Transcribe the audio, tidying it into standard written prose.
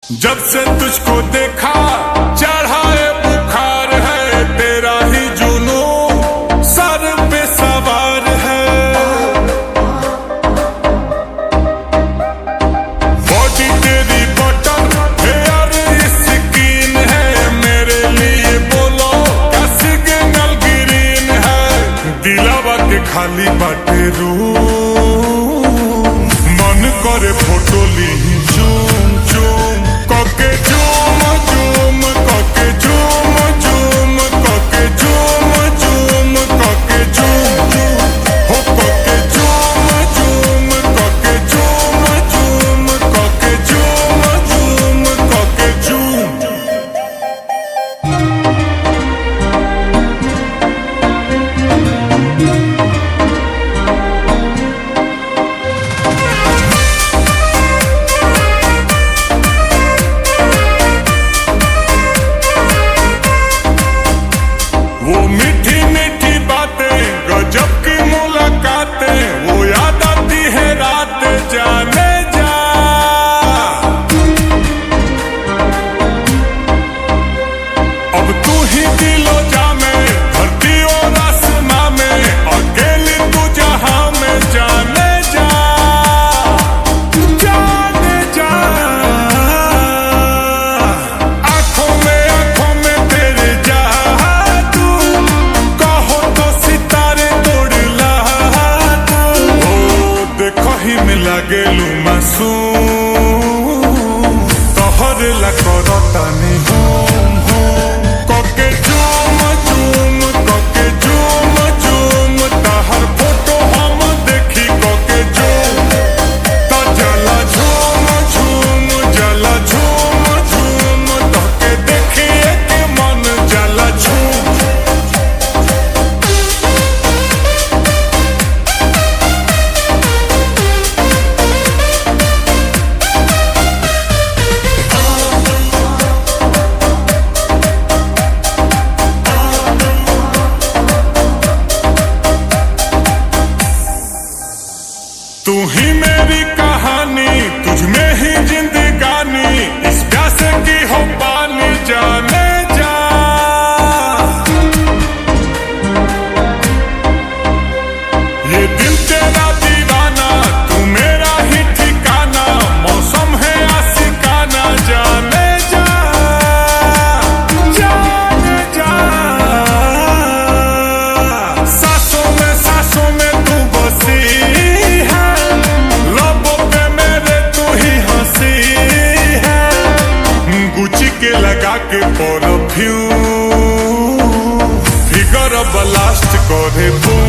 जब से तुझको देखा चढ़ाए बुखार है, तेरा ही जुनून सर पे सवार है। बॉडी तेरी बटर हेयर स्किन है, मेरे लिए बोलो क्या सिग्नल ग्रीन है। दिलावा के खाली बाटे रूम, मन करे फोटो ली चूम चूम कके झूम झूम कके झूम झूम कके झूम झूम कके झूम झूम हो कके झूम झूम कके झूम झूम कके झूम झूम कके झूम। वो मीठी मीठी बातें गजब की मुलाकातें, वो याद आती है रात जाने जा। अब तू ही दिलो जा में, धरती और आसमां में, अकेली तू जहां में जाने जा जाने जा। आंखों में तेरे जादू, कहो तो सितारे तोड़ ला दू। ओ देखो ही मिला गेलू मासूम, तोहरे ला करतानी होम होम कके झूम झूम कके झूम झूम। ताहर फोटो हम देखी कके झूम, ता जला झूम झूम जला झूम झूम, तोके देखिए के मन जला झूम। तू ही मेरी कहानी, तुझ में ही जिंदगानी, इस प्यासे की हो पानी जाने जा। ये दिल तेरा दीवाना, तू मेरा ही ठिकाना, मौसम है आशिकाना जाने जा जाने जा। सांसों में तू बसी है, लबों पे मेरे तू ही हंसी है। गुची के लगा के परफ्यूम, फिगर ब्लास्ट करे बूम।